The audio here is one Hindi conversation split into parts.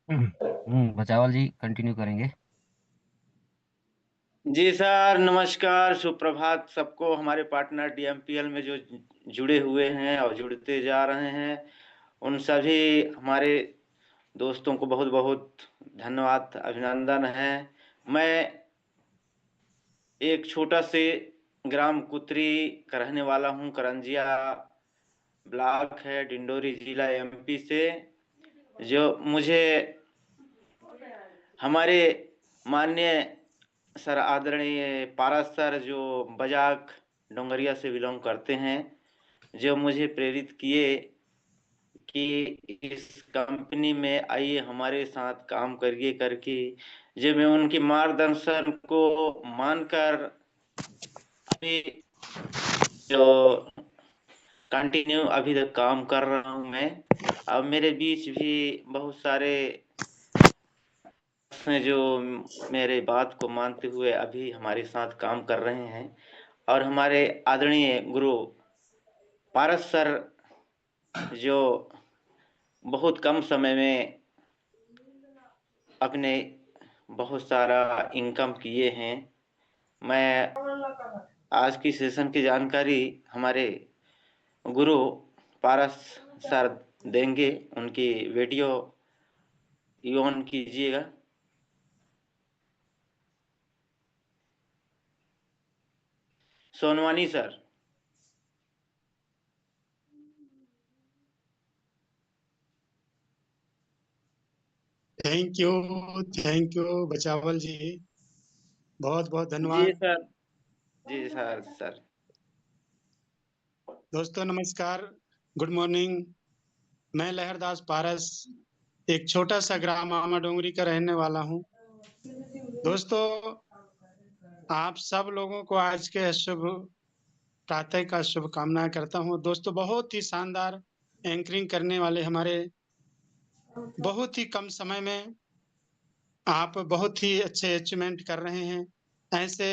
बचावल जी कंटिन्यू करेंगे। जी सर, नमस्कार, सुप्रभात सबको। हमारे पार्टनर डीएमपीएल में जो जुड़े हुए हैं और जुड़ते जा रहे हैं, उन सभी हमारे दोस्तों को बहुत-बहुत धन्यवाद, अभिनंदन है। मैं एक छोटा से ग्राम कुतरी का रहने वाला हूँ, करंजिया ब्लॉक है, डिंडोरी जिला एमपी से। जो मुझे हमारे माननीय सर आदरणीय पारस सर जो बजाक डोंगरिया से बिलोंग करते हैं, जो मुझे प्रेरित किए कि इस कंपनी में आइए हमारे साथ काम करिए करके, जो मैं उनके मार्गदर्शन को मानकर अभी जो कंटिन्यू अभी तक काम कर रहा हूँ मैं। अब मेरे बीच भी बहुत सारे हैं जो मेरे बात को मानते हुए अभी हमारे साथ काम कर रहे हैं और हमारे आदरणीय गुरु पारस सर जो बहुत कम समय में अपने बहुत सारा इनकम किए हैं। मैं आज की सेशन की जानकारी हमारे गुरु पारस सर देंगे, उनकी वीडियो ऑन कीजिएगा। सोनवानी सर। थैंक यू बचावल जी, बहुत बहुत जी धन्यवाद। सर। जी सर। सर दोस्तों नमस्कार, गुड मॉर्निंग। मैं लहरदास पारस, एक छोटा सा ग्राम आमा डोंगरी का रहने वाला हूँ। दोस्तों, आप सब लोगों को आज के शुभ प्रातः का शुभकामनाएं करता हूँ। दोस्तों, बहुत ही शानदार एंकरिंग करने वाले हमारे, बहुत ही कम समय में आप बहुत ही अच्छे अचीवमेंट कर रहे हैं। ऐसे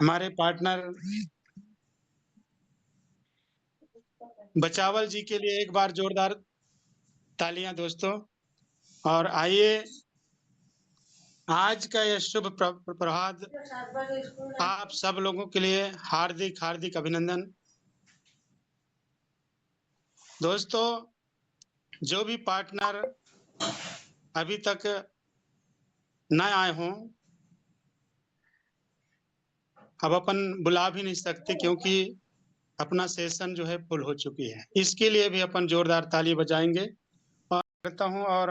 हमारे पार्टनर बचावल जी के लिए एक बार जोरदार तालियां दोस्तों। और आइए, आज का यह शुभ प्रभात आप सब लोगों के लिए हार्दिक हार्दिक अभिनंदन। दोस्तों, जो भी पार्टनर अभी तक न आए हों, अब अपन बुला भी नहीं सकते क्योंकि अपना सेशन जो है फुल हो चुकी है। इसके लिए भी अपन जोरदार ताली बजाएंगे और करता हूं। और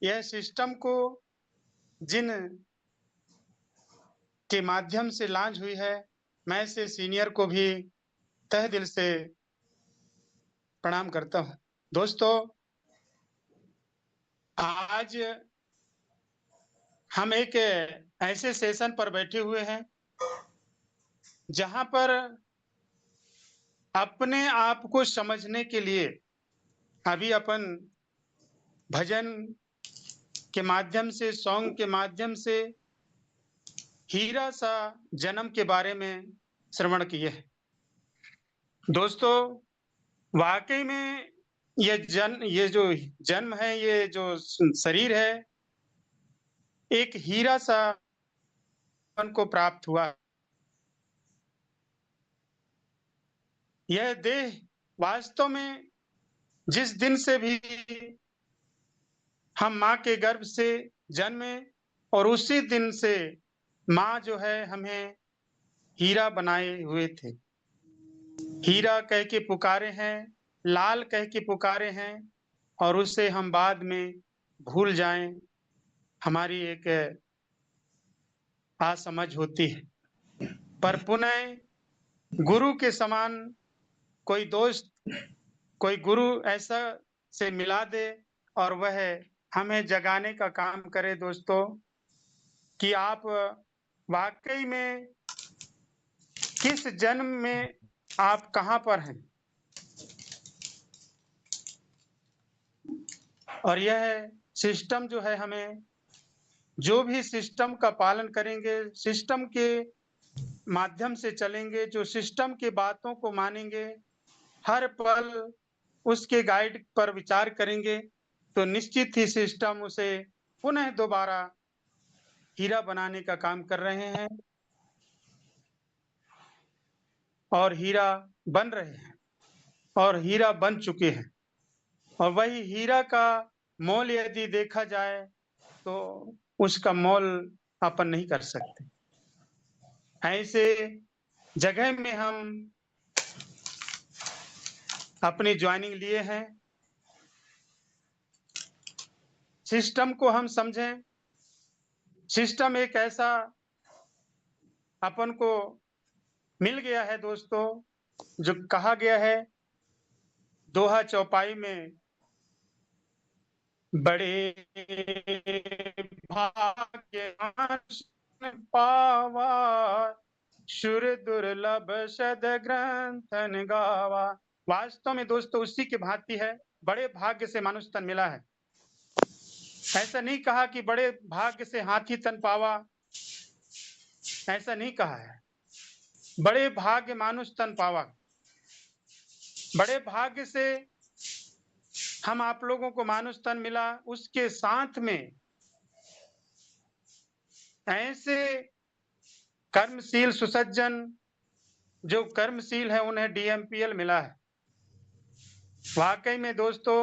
यह सिस्टम को जिन के माध्यम से लॉन्च हुई है, मैं से सीनियर को भी तहे दिल से प्रणाम करता हूं। दोस्तों, आज हम एक ऐसे सेशन पर बैठे हुए हैं जहां पर अपने आप को समझने के लिए अभी अपन भजन के माध्यम से, सॉन्ग के माध्यम से हीरा सा जन्म के बारे में श्रवण किए हैं। दोस्तों, वाकई में ये जो जन्म है, ये जो शरीर है, एक हीरा सा को प्राप्त हुआ। यह देह वास्तव में जिस दिन से भी हम माँ के गर्भ से जन्मे, और उसी दिन से माँ जो है हमें हीरा बनाए हुए थे। हीरा कह के पुकारे हैं, लाल कह के पुकारे हैं, और उससे हम बाद में भूल जाएं, हमारी एक असमझ होती है। पर पुनः गुरु के समान कोई दोस्त, कोई गुरु ऐसा से मिला दे और वह हमें जगाने का काम करे दोस्तों, कि आप वाकई में किस जन्म में आप कहाँ पर हैं। और यह सिस्टम जो है, हमें जो भी सिस्टम का पालन करेंगे, सिस्टम के माध्यम से चलेंगे, जो सिस्टम की बातों को मानेंगे, हर पल उसके गाइड पर विचार करेंगे, तो निश्चित ही सिस्टम उसे पुनः दोबारा हीरा बनाने का काम कर रहे हैं और हीरा बन रहे हैं और हीरा बन चुके हैं। और वही हीरा का मोल यदि देखा जाए तो उसका मोल अपन नहीं कर सकते। ऐसे जगह में हम अपनी ज्वाइनिंग लिए हैं। सिस्टम को हम समझें। सिस्टम एक ऐसा अपन को मिल गया है दोस्तों, जो कहा गया है दोहा चौपाई में, बड़े भाग्य पावा शुर दुर्लभ सद ग्रंथन गावा। वास्तव में दोस्तों उसी की भांति है, बड़े भाग्य से मानुष तन मिला है। ऐसा नहीं कहा कि बड़े भाग्य से हाथी तन पावा, ऐसा नहीं कहा है। बड़े भाग्य मानुष तन पावा। बड़े भाग्य से हम आप लोगों को मानुष तन मिला, उसके साथ में ऐसे कर्मशील सुसज्जन जो कर्मशील है उन्हें डीएमपीएल मिला है। वाकई में दोस्तों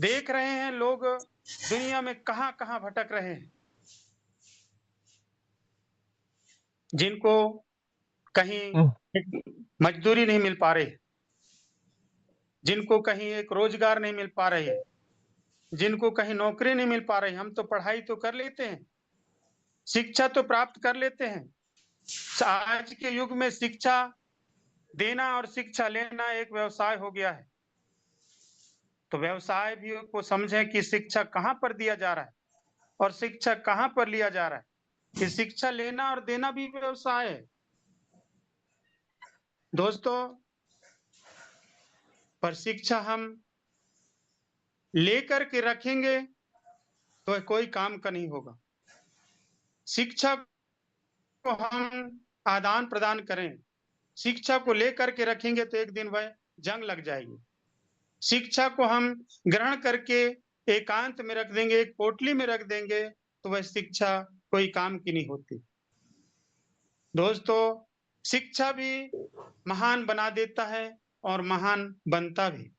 देख रहे हैं लोग दुनिया में कहां कहां भटक रहे हैं, जिनको कहीं मजदूरी नहीं मिल पा रही, जिनको कहीं एक रोजगार नहीं मिल पा रही, जिनको कहीं नौकरी नहीं मिल पा रही। हम तो पढ़ाई तो कर लेते हैं, शिक्षा तो प्राप्त कर लेते हैं। आज के युग में शिक्षा देना और शिक्षा लेना एक व्यवसाय हो गया है। तो व्यवसाय भी को समझें कि शिक्षा कहां पर दिया जा रहा है और शिक्षा कहां पर लिया जा रहा है, कि शिक्षा लेना और देना भी व्यवसाय है दोस्तों। पर शिक्षा हम लेकर के रखेंगे तो कोई काम का नहीं होगा। शिक्षा को हम आदान प्रदान करें, शिक्षा को लेकर के रखेंगे तो एक दिन वह जंग लग जाएगी। शिक्षा को हम ग्रहण करके एकांत में रख देंगे, एक पोटली में रख देंगे, तो वह शिक्षा कोई काम की नहीं होती दोस्तों। शिक्षा भी महान बना देता है और महान बनता भी।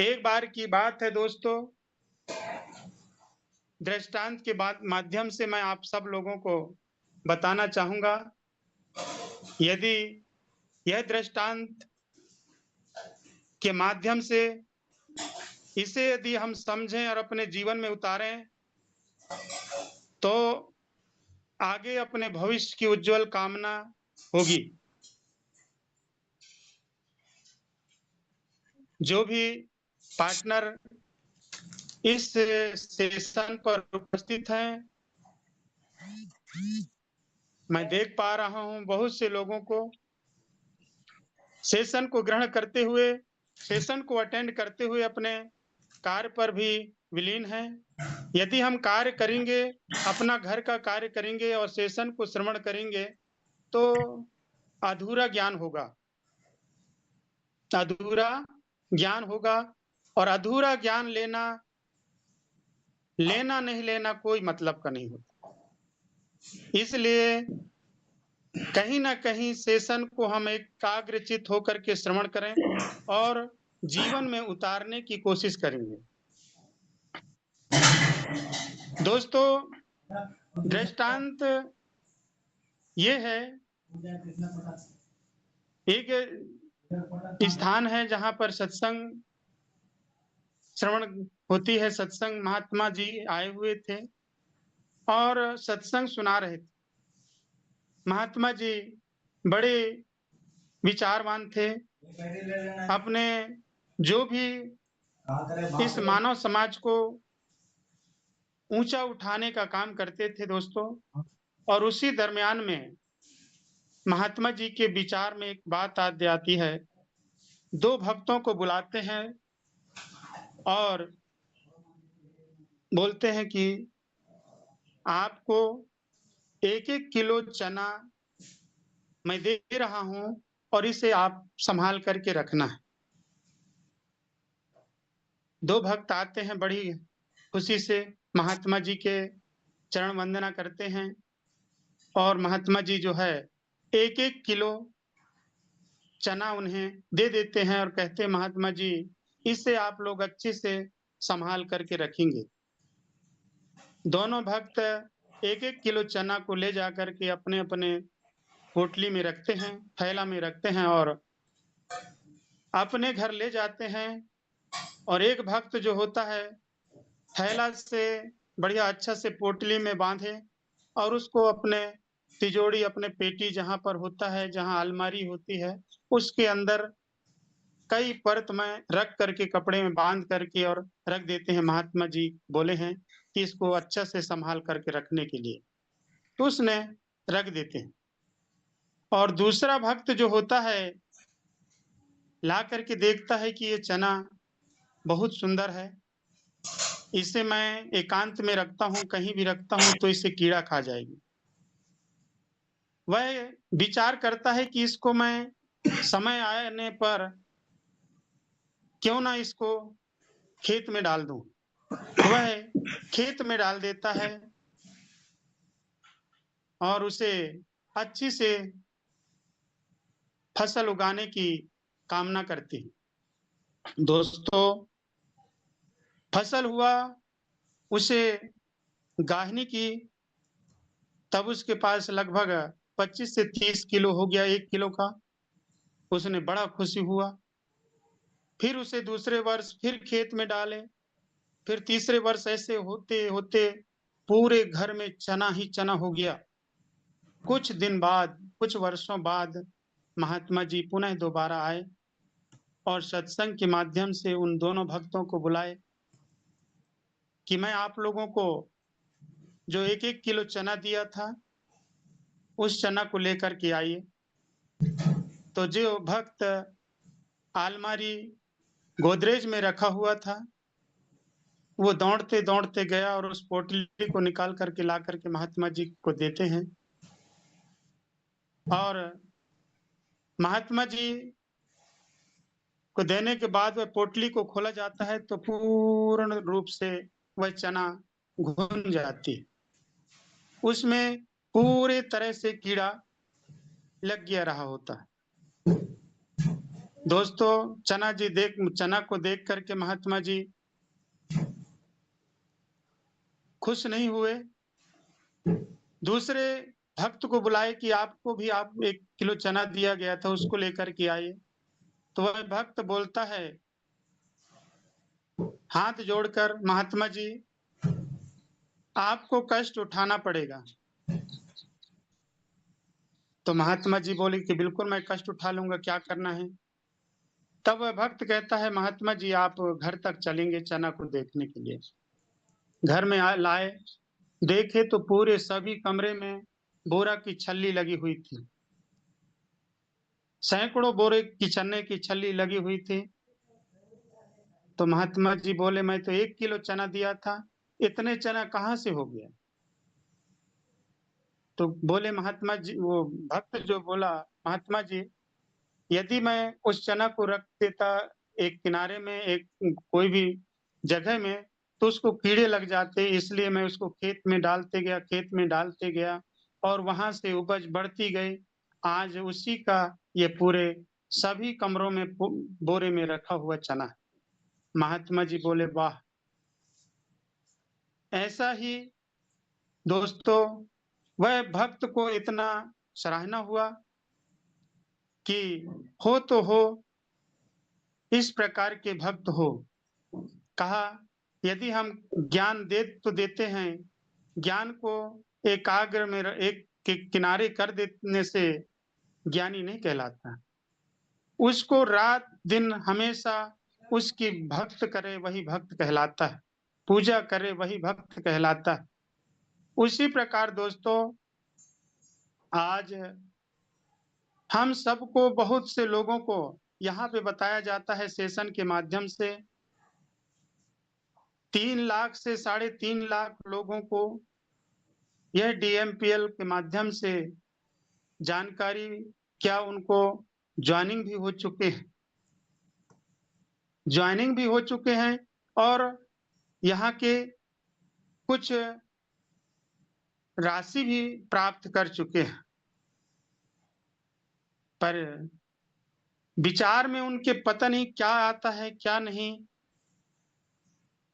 एक बार की बात है दोस्तों, दृष्टांत के माध्यम से मैं आप सब लोगों को बताना चाहूंगा। यदि यह दृष्टांत के माध्यम से इसे यदि हम समझें और अपने जीवन में उतारें तो आगे अपने भविष्य की उज्जवल कामना होगी। जो भी पार्टनर इस सेशन पर उपस्थित हैं, मैं देख पा रहा हूं बहुत से लोगों को सेशन को ग्रहण करते हुए, सेशन को अटेंड करते हुए अपने कार्य पर भी विलीन हैं। यदि हम कार्य करेंगे, अपना घर का कार्य करेंगे और सेशन को श्रवण करेंगे तो अधूरा ज्ञान होगा, अधूरा ज्ञान होगा। और अधूरा ज्ञान लेना नहीं लेना कोई मतलब का नहीं होता। इसलिए कहीं ना कहीं सेशन को हम एकाग्रचित होकर के श्रवण करें और जीवन में उतारने की कोशिश करेंगे दोस्तों। दृष्टांत ये है, एक स्थान है जहां पर सत्संग श्रवण होती है। सत्संग महात्मा जी आए हुए थे और सत्संग सुना रहे थे। महात्मा जी बड़े विचारवान थे, अपने जो भी इस मानव समाज को ऊंचा उठाने का काम करते थे दोस्तों। और उसी दरमियान में महात्मा जी के विचार में एक बात आती है। दो भक्तों को बुलाते हैं और बोलते हैं कि आपको 1-1 किलो चना मैं दे रहा हूं और इसे आप संभाल करके रखना है। दो भक्त आते हैं, बड़ी खुशी से महात्मा जी के चरण वंदना करते हैं और महात्मा जी जो है 1-1 किलो चना उन्हें दे देते हैं और कहते हैं महात्मा जी इसे आप लोग अच्छे से संभाल करके रखेंगे। दोनों भक्त 1-1 किलो चना को ले जाकर के अपने अपने पोटली में रखते हैं, थैला में रखते हैं और अपने घर ले जाते हैं। और एक भक्त जो होता है थैला से बढ़िया अच्छा से पोटली में बांधे और उसको अपने तिजोरी, अपने पेटी जहां पर होता है, जहां अलमारी होती है, उसके अंदर कई परत में रख करके कपड़े में बांध करके और रख देते हैं। महात्मा जी बोले हैं कि इसको अच्छा से संभाल करके रखने के लिए, तो उसने रख देते हैं। और दूसरा भक्त जो होता है ला करके देखता है कि ये चना बहुत सुंदर है, इसे मैं एकांत में रखता हूँ, कहीं भी रखता हूँ तो इसे कीड़ा खा जाएगी। वह विचार करता है कि इसको मैं समय आने पर क्यों ना इसको खेत में डाल दूं। वह खेत में डाल देता है और उसे अच्छी से फसल उगाने की कामना करती है। दोस्तों, फसल हुआ, उसे गाहनी की, तब उसके पास लगभग 25 से 30 किलो हो गया, 1 किलो का। उसने बड़ा खुशी हुआ। फिर उसे दूसरे वर्ष फिर खेत में डाले, फिर तीसरे वर्ष ऐसे होते होते पूरे घर में चना ही चना हो गया। कुछ दिन बाद, कुछ वर्षों बाद महात्मा जी पुनः दोबारा आए और सत्संग के माध्यम से उन दोनों भक्तों को बुलाए कि मैं आप लोगों को जो 1-1 किलो चना दिया था उस चना को लेकर के आइए। तो जो भक्त अलमारी गोदरेज में रखा हुआ था वो दौड़ते दौड़ते गया और उस पोटली को निकाल करके ला करके महात्मा जी को देते हैं। और महात्मा जी को देने के बाद वह पोटली को खोला जाता है तो पूर्ण रूप से वह चना घुन जाती है, उसमें पूरे तरह से कीड़ा लग गया रहा होता है। दोस्तों, चना को देख करके महात्मा जी खुश नहीं हुए। दूसरे भक्त को बुलाए कि आपको भी 1 किलो चना दिया गया था, उसको लेकर के आइए। तो वह भक्त बोलता है हाथ जोड़कर, महात्मा जी आपको कष्ट उठाना पड़ेगा। तो महात्मा जी बोले कि बिल्कुल मैं कष्ट उठा लूंगा, क्या करना है। तब वह भक्त कहता है महात्मा जी आप घर तक चलेंगे चना को देखने के लिए। घर में लाए, देखे तो पूरे सभी कमरे में बोरा की छल्ली लगी हुई थी, सैकड़ों बोरे की चने की छल्ली लगी हुई थी। तो महात्मा जी बोले मैं तो 1 किलो चना दिया था, इतने चना कहाँ से हो गया। तो बोले महात्मा जी, वो भक्त जो बोला महात्मा जी यदि मैं उस चना को रख देता एक किनारे में, एक कोई भी जगह में, तो उसको कीड़े लग जाते, इसलिए मैं उसको खेत में डालते गया और वहां से उपज बढ़ती गई। आज उसी का ये पूरे सभी कमरों में बोरे में रखा हुआ चना है। महात्मा जी बोले वाह। ऐसा ही दोस्तों वह भक्त को इतना सराहना हुआ कि हो तो हो, इस प्रकार के भक्त हो। कहा यदि हम ज्ञान दे तो देते हैं, ज्ञान को एकाग्र में एक के किनारे कर देने से ज्ञानी नहीं कहलाता। उसको रात दिन हमेशा उसकी भक्त करे वही भक्त कहलाता है, पूजा करे वही भक्त कहलाता है। उसी प्रकार दोस्तों आज हम सबको, बहुत से लोगों को यहाँ पे बताया जाता है सेशन के माध्यम से 3 लाख से 3.5 लाख लोगों को यह डीएमपीएल के माध्यम से जानकारी, क्या उनको ज्वाइनिंग भी हो चुके हैं, और यहाँ के कुछ राशि भी प्राप्त कर चुके हैं, पर विचार में उनके पता नहीं क्या आता है क्या नहीं।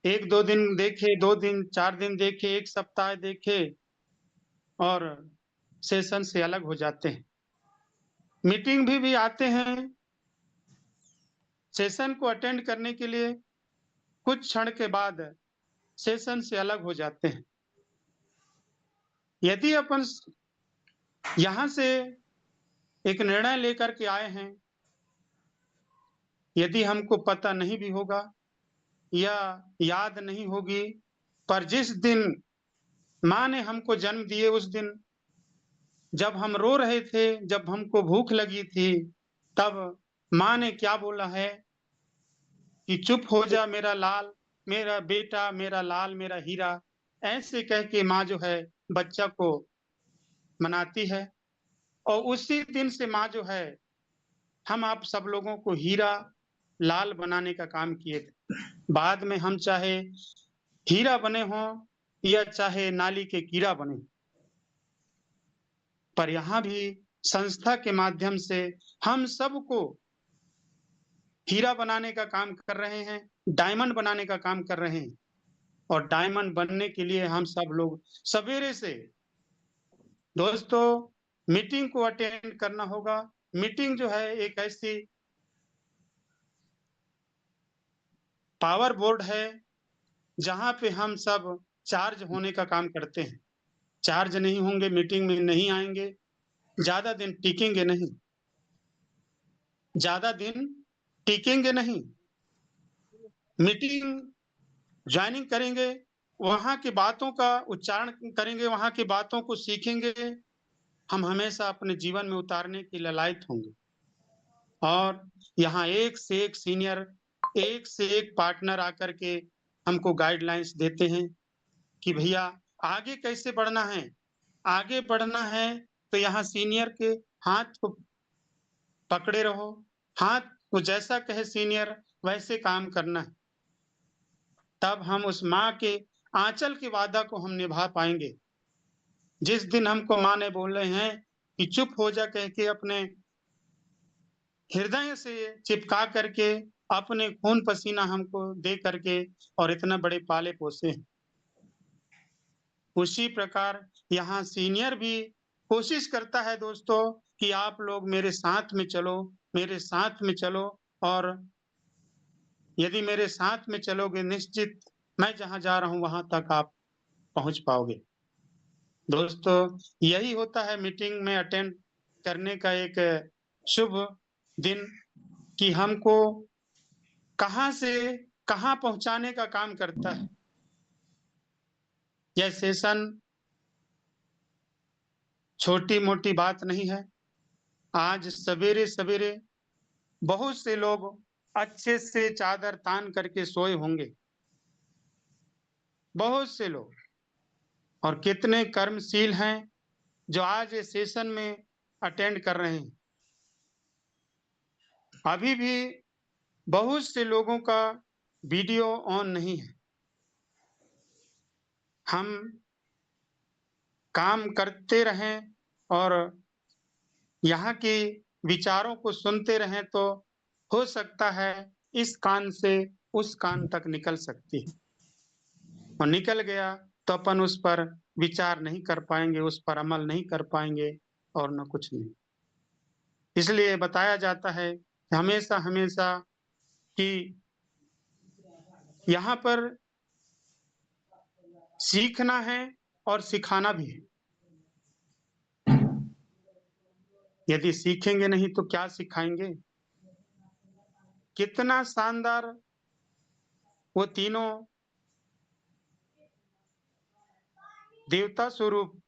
1-2 दिन देखे, 2 दिन 4 दिन देखे, 1 सप्ताह देखे और सेशन से अलग हो जाते हैं। मीटिंग भी आते हैं, सेशन को अटेंड करने के लिए, कुछ क्षण के बाद सेशन से अलग हो जाते हैं। यदि अपन यहाँ से एक निर्णय लेकर के आए हैं, यदि हमको पता नहीं भी होगा या याद नहीं होगी, पर जिस दिन माँ ने हमको जन्म दिए उस दिन जब हम रो रहे थे, जब हमको भूख लगी थी, तब माँ ने क्या बोला है कि चुप हो जा मेरा लाल, मेरा बेटा, मेरा लाल, मेरा हीरा। ऐसे कह के माँ जो है बच्चा को मनाती है और उसी दिन से माँ जो है हम आप सब लोगों को हीरा लाल बनाने का काम किए थे। बाद में हम चाहे हीरा बने हों या चाहे नाली के कीड़ा बने, पर यहाँ भी संस्था के माध्यम से हम सबको हीरा बनाने का काम कर रहे हैं, डायमंड बनाने का काम कर रहे हैं। और डायमंड बनने के लिए हम सब लोग सवेरे से दोस्तों मीटिंग को अटेंड करना होगा। मीटिंग जो है एक ऐसी पावर बोर्ड है जहां पे हम सब चार्ज होने का काम करते हैं। चार्ज नहीं होंगे, मीटिंग में नहीं आएंगे, ज्यादा दिन टिकेंगे नहीं, ज्यादा दिन टिकेंगे नहीं। मीटिंग ज्वाइनिंग करेंगे, वहां की बातों का उच्चारण करेंगे, वहां की बातों को सीखेंगे, हम हमेशा अपने जीवन में उतारने के ललायत होंगे। और यहाँ एक से एक सीनियर, एक से एक पार्टनर आकर के हमको गाइडलाइंस देते हैं कि भैया आगे कैसे बढ़ना है। आगे बढ़ना है तो यहाँ सीनियर के हाथ को पकड़े रहो, हाथ को जैसा कहे सीनियर वैसे काम करना है, तब हम उस माँ के आंचल के वादा को हम निभा पाएंगे। जिस दिन हमको माँ ने बोले हैं कि चुप हो जा कह के अपने हृदय से चिपका करके अपने खून पसीना हमको दे करके और इतना बड़े पाले पोसे हैं, उसी प्रकार यहाँ सीनियर भी कोशिश करता है दोस्तों कि आप लोग मेरे साथ में चलो, मेरे साथ में चलो। और यदि मेरे साथ में चलोगे निश्चित मैं जहां जा रहा हूं वहां तक आप पहुंच पाओगे। दोस्तों यही होता है मीटिंग में अटेंड करने का एक शुभ दिन कि हमको कहां से कहां पहुंचाने का काम करता है। यह सेशन छोटी मोटी बात नहीं है। आज सवेरे सवेरे बहुत से लोग अच्छे से चादर तान करके सोए होंगे, बहुत से लोग, और कितने कर्मशील हैं जो आज इस सेशन में अटेंड कर रहे हैं। अभी भी बहुत से लोगों का वीडियो ऑन नहीं है। हम काम करते रहें और यहाँ के विचारों को सुनते रहें तो हो सकता है इस कान से उस कान तक निकल सकती है, और निकल गया तो अपन उस पर विचार नहीं कर पाएंगे, उस पर अमल नहीं कर पाएंगे और न कुछ नहीं। इसलिए बताया जाता है कि हमेशा हमेशा कि यहाँ पर सीखना है और सिखाना भी है। यदि सीखेंगे नहीं तो क्या सिखाएंगे। कितना शानदार वो तीनों देवता स्वरूप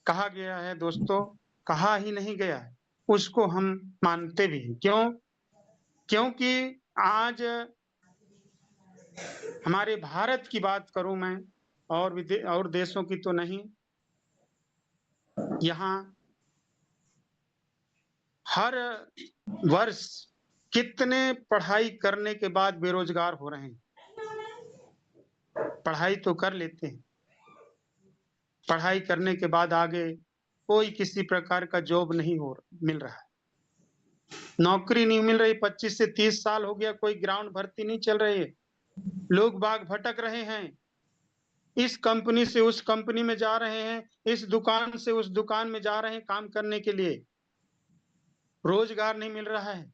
कहा गया है दोस्तों, कहा ही नहीं गया है, उसको हम मानते भी हैं। क्यों? क्योंकि आज हमारे भारत की बात करूं मैं, और देशों की तो नहीं, यहाँ हर वर्ष कितने पढ़ाई करने के बाद बेरोजगार हो रहे हैं। पढ़ाई तो कर लेते हैं, पढ़ाई करने के बाद आगे कोई किसी प्रकार का जॉब नहीं मिल रहा है, नौकरी नहीं मिल रही। 25 से 30 साल हो गया, कोई ग्राउंड भर्ती नहीं चल रही है, लोग बाग भटक रहे हैं, इस कंपनी से उस कंपनी में जा रहे हैं, इस दुकान से उस दुकान में जा रहे हैं काम करने के लिए, रोजगार नहीं मिल रहा है।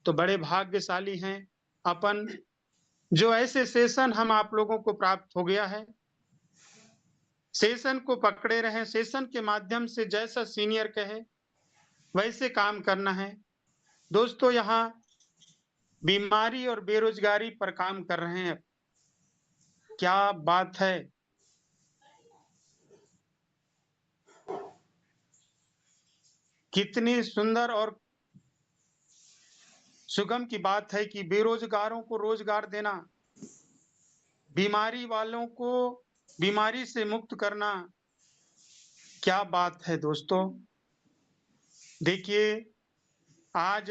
तो बड़े भाग्यशाली हैं अपन, जो ऐसे सेशन हम आप लोगों को प्राप्त हो गया है, सेशन को पकड़े रहे, सेशन के माध्यम से जैसा सीनियर कहे वैसे काम करना है। दोस्तों, यहाँ बीमारी और बेरोजगारी पर काम कर रहे हैं, क्या बात है। कितनी सुंदर और सुगम की बात है कि बेरोजगारों को रोजगार देना, बीमारी वालों को बीमारी से मुक्त करना, क्या बात है दोस्तों। देखिए, आज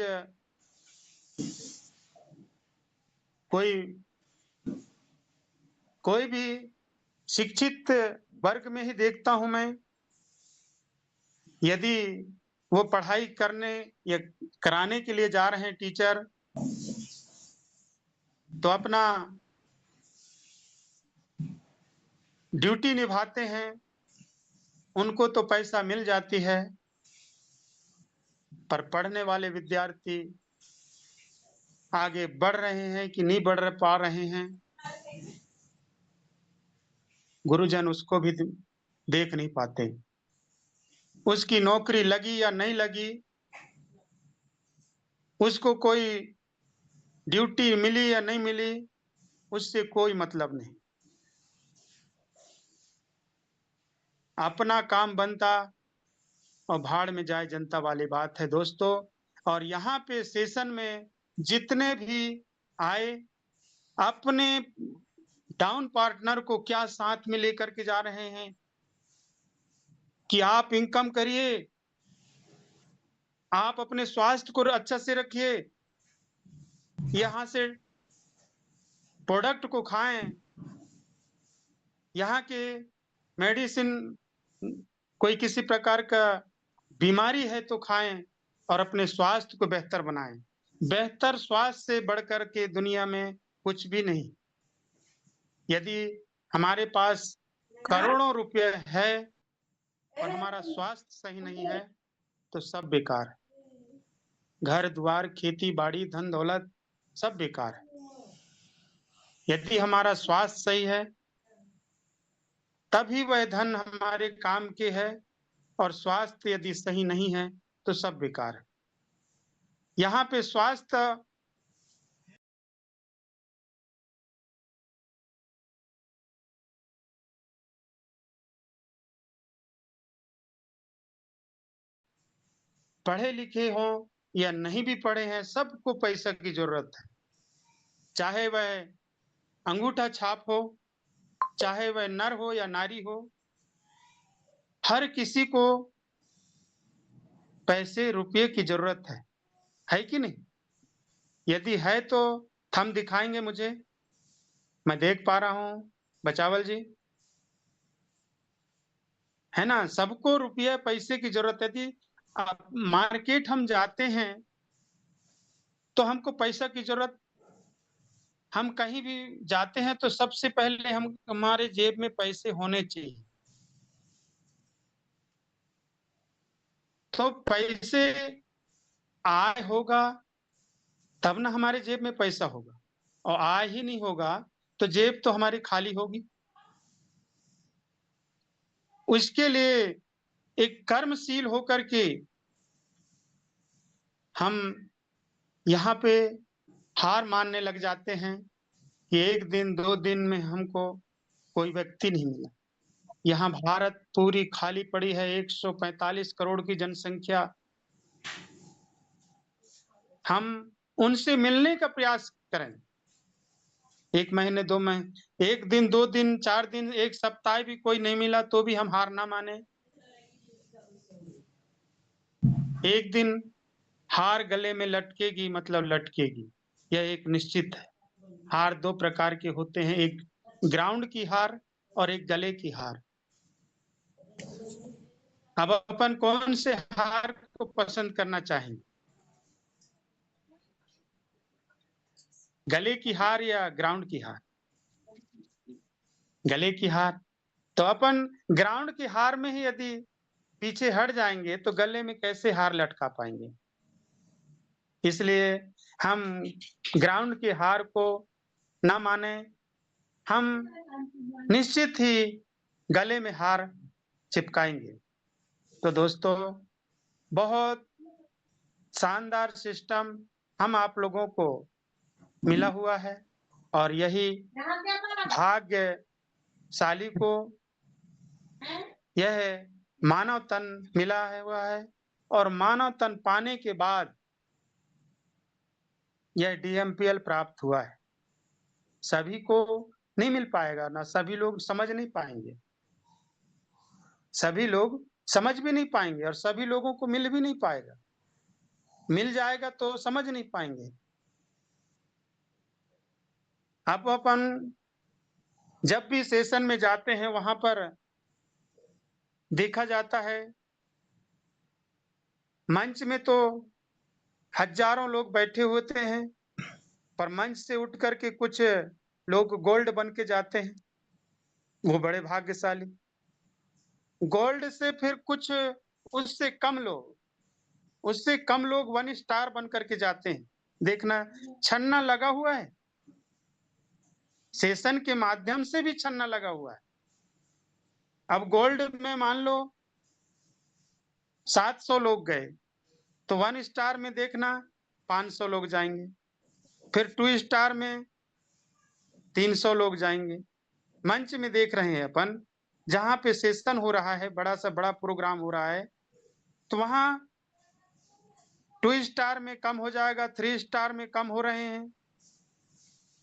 कोई भी शिक्षित वर्ग में ही देखता हूं मैं, यदि वो पढ़ाई करने या कराने के लिए जा रहे हैं टीचर, तो अपना ड्यूटी निभाते हैं, उनको तो पैसा मिल जाती है, पर पढ़ने वाले विद्यार्थी आगे बढ़ रहे हैं कि नहीं बढ़ पा रहे हैं, गुरुजन उसको भी देख नहीं पाते। उसकी नौकरी लगी या नहीं लगी, उसको कोई ड्यूटी मिली या नहीं मिली, उससे कोई मतलब नहीं। अपना काम बनता और भाड़ में जाए जनता वाली बात है दोस्तों। और यहाँ पे सेशन में जितने भी आए, अपने डाउन पार्टनर को क्या साथ में लेकर के जा रहे हैं कि आप इनकम करिए, आप अपने स्वास्थ्य को अच्छा से रखिए, यहाँ से प्रोडक्ट को खाएं, यहाँ के मेडिसिन, कोई किसी प्रकार का बीमारी है तो खाएं और अपने स्वास्थ्य को बेहतर बनाएं। बेहतर स्वास्थ्य से बढ़कर के दुनिया में कुछ भी नहीं। यदि हमारे पास करोड़ों रुपए है और हमारा स्वास्थ्य सही नहीं है तो सब बेकार है। घर द्वार, खेती बाड़ी, धन दौलत सब बेकार है। यदि हमारा स्वास्थ्य सही है तभी वह धन हमारे काम के है, और स्वास्थ्य यदि सही नहीं है तो सब बेकार है। यहाँ पे स्वास्थ्य पढ़े लिखे हो या नहीं भी पढ़े हैं, सबको पैसा की जरूरत है। चाहे वह अंगूठा छाप हो, चाहे वह नर हो या नारी हो, हर किसी को पैसे रुपये की जरूरत है कि नहीं? यदि है तो थंब दिखाएंगे मुझे, मैं देख पा रहा हूं बचावल जी, है ना? सबको रुपये पैसे की जरूरत है। यदि मार्केट हम जाते हैं तो हमको पैसा की जरूरत, हम कहीं भी जाते हैं तो सबसे पहले हमारे जेब में पैसे होने चाहिए। तो पैसे आय होगा तब ना हमारे जेब में पैसा होगा, और आय ही नहीं होगा तो जेब तो हमारी खाली होगी। उसके लिए एक कर्मशील होकर के हम यहाँ पे हार मानने लग जाते हैं कि एक दिन 2 दिन में हमको कोई व्यक्ति नहीं मिला। यहाँ भारत पूरी खाली पड़ी है, 145 करोड़ की जनसंख्या। हम उनसे मिलने का प्रयास करें, 1 महीने 2 महीने, 1 दिन 2 दिन 4 दिन 1 सप्ताह भी कोई नहीं मिला तो भी हम हार ना माने। एक दिन हार गले में लटकेगी, मतलब लटकेगी, यह एक निश्चित है। हार 2 प्रकार के होते हैं, एक ग्राउंड की हार और एक गले की हार। अब अपन कौन से हार को पसंद करना चाहेंगे, गले की हार या ग्राउंड की हार? गले की हार। तो अपन ग्राउंड की हार में ही यदि पीछे हट जाएंगे तो गले में कैसे हार लटका पाएंगे। इसलिए हम ग्राउंड की हार को ना माने, हम निश्चित ही गले में हार चिपकाएंगे। तो दोस्तों, बहुत शानदार सिस्टम हम आप लोगों को मिला हुआ है और यही भाग्यशाली को यह मानव तन मिला हुआ है और मानव तन पाने के बाद यह DMPL प्राप्त हुआ है। सभी को नहीं मिल पाएगा, ना सभी लोग समझ नहीं पाएंगे, सभी लोग समझ भी नहीं पाएंगे और सभी लोगों को मिल भी नहीं पाएगा। मिल जाएगा तो समझ नहीं पाएंगे। अब अपन जब भी सेशन में जाते हैं वहां पर देखा जाता है मंच में तो हजारों लोग बैठे होते हैं, पर मंच से उठ करके कुछ लोग गोल्ड बन के जाते हैं, वो बड़े भाग्यशाली। गोल्ड से फिर कुछ उससे कम लोग 1 स्टार बन करके जाते हैं। देखना, छन्ना लगा हुआ है, सेशन के माध्यम से भी छन्ना लगा हुआ है। अब गोल्ड में मान लो 700 लोग गए तो 1 स्टार में देखना 500 लोग जाएंगे, फिर 2 स्टार में 300 लोग जाएंगे। मंच में देख रहे हैं अपन, जहां पे सेशन हो रहा है, बड़ा सा बड़ा प्रोग्राम हो रहा है, तो वहां 2 स्टार में कम हो जाएगा, 3 स्टार में कम हो रहे हैं,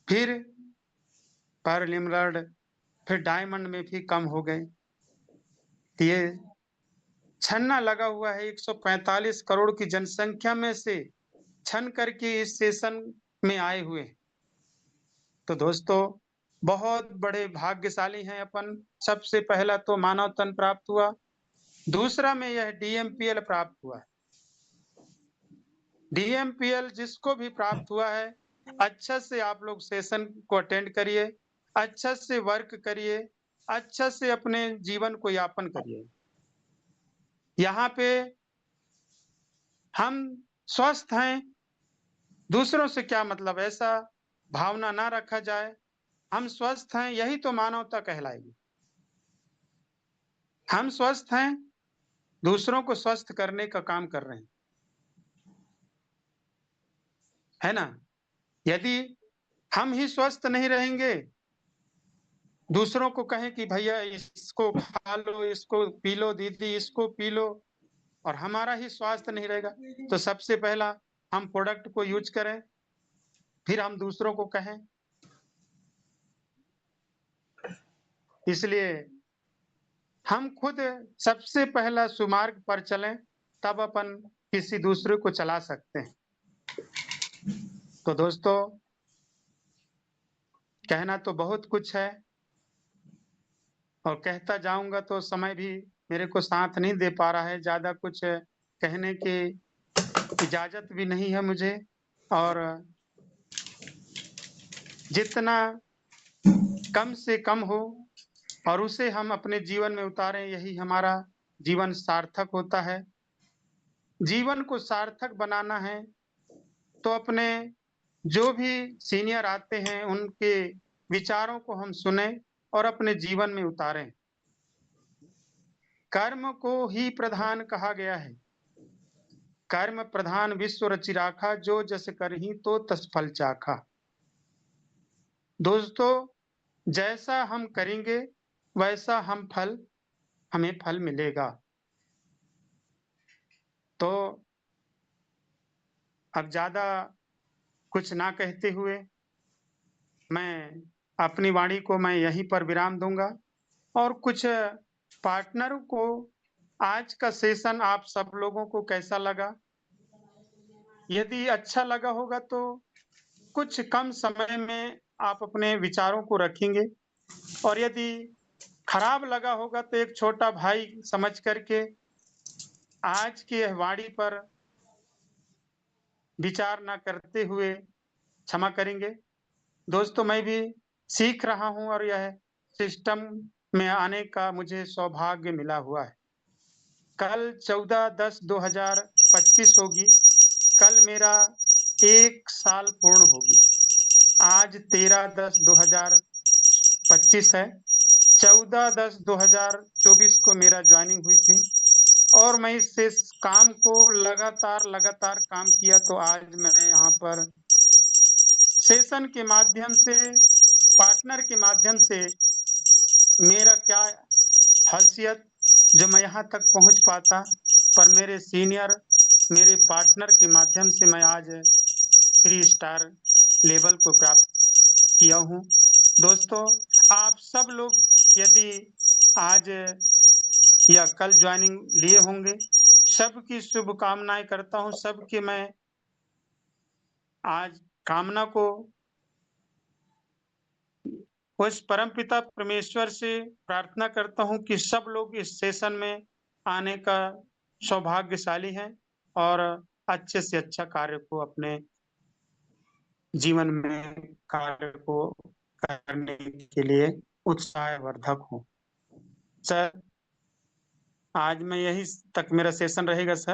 फिर पर्ल एमराल्ड, फिर डायमंड में भी कम हो गए। ये छन्ना लगा हुआ है 145 करोड़ की जनसंख्या में से छन करके इस सेशन में आए हुए। तो दोस्तों, बहुत बड़े भाग्यशाली हैं अपन। सबसे पहला तो मानव तन प्राप्त हुआ, दूसरा में यह DMPL प्राप्त हुआ। DMPL जिसको भी प्राप्त हुआ है, अच्छा से आप लोग सेशन को अटेंड करिए, अच्छा से वर्क करिए, अच्छा से अपने जीवन को यापन करिए। यहाँ पे हम स्वस्थ हैं, दूसरों से क्या मतलब, ऐसा भावना ना रखा जाए। हम स्वस्थ हैं, यही तो मानवता कहलाएगी। हम स्वस्थ हैं, दूसरों को स्वस्थ करने का काम कर रहे हैं, है ना। यदि हम ही स्वस्थ नहीं रहेंगे, दूसरों को कहें कि भैया इसको खा लो, इसको पी लो, दीदी इसको पी लो, और हमारा ही स्वास्थ्य नहीं रहेगा, तो सबसे पहला हम प्रोडक्ट को यूज करें, फिर हम दूसरों को कहें। इसलिए हम खुद सबसे पहला सुमार्ग पर चलें, तब अपन किसी दूसरे को चला सकते हैं। तो दोस्तों, कहना तो बहुत कुछ है और कहता जाऊंगा तो समय भी मेरे को साथ नहीं दे पा रहा है, ज्यादा कुछ कहने की इजाजत भी नहीं है मुझे। और जितना कम से कम हो और उसे हम अपने जीवन में उतारें, यही हमारा जीवन सार्थक होता है। जीवन को सार्थक बनाना है तो अपने जो भी सीनियर आते हैं उनके विचारों को हम सुने और अपने जीवन में उतारें। कर्म को ही प्रधान कहा गया है, कर्म प्रधान विश्व रचि राखा, जो जस करही तो तस फल चाखा। दोस्तों, जैसा हम करेंगे वैसा हमें फल मिलेगा। तो अब ज्यादा कुछ ना कहते हुए मैं अपनी वाणी को मैं यहीं पर विराम दूंगा और कुछ पार्टनर को आज का सेशन आप सब लोगों को कैसा लगा, यदि अच्छा लगा होगा तो कुछ कम समय में आप अपने विचारों को रखेंगे, और यदि खराब लगा होगा तो एक छोटा भाई समझ करके आज की यह वाणी पर विचार न करते हुए क्षमा करेंगे। दोस्तों, मैं भी सीख रहा हूं और यह सिस्टम में आने का मुझे सौभाग्य मिला हुआ है। कल 14/10/2025 होगी। कल मेरा 1 साल पूर्ण होगी। आज 13/10/2025 है। 14/10/2024 को मेरा ज्वाइनिंग हुई थी और मैं इस काम को लगातार काम किया तो आज मैं यहाँ पर सेशन के माध्यम से, पार्टनर के माध्यम से मेरा क्या हैसियत जो मैं यहाँ तक पहुँच पाता, पर मेरे सीनियर, मेरे पार्टनर के माध्यम से मैं आज 3 स्टार लेवल को प्राप्त किया हूँ। दोस्तों, आप सब लोग यदि आज या कल ज्वाइनिंग लिए होंगे, सबकी शुभकामनाएं करता हूँ। सबकी मैं आज कामना को उस परमपिता परमेश्वर से प्रार्थना करता हूँ कि सब लोग इस सेशन में आने का सौभाग्यशाली हैं और अच्छे से अच्छा कार्य को अपने जीवन में कार्य को करने के लिए उत्साहवर्धक हों। सर, आज मैं यही तक मेरा सेशन रहेगा सर।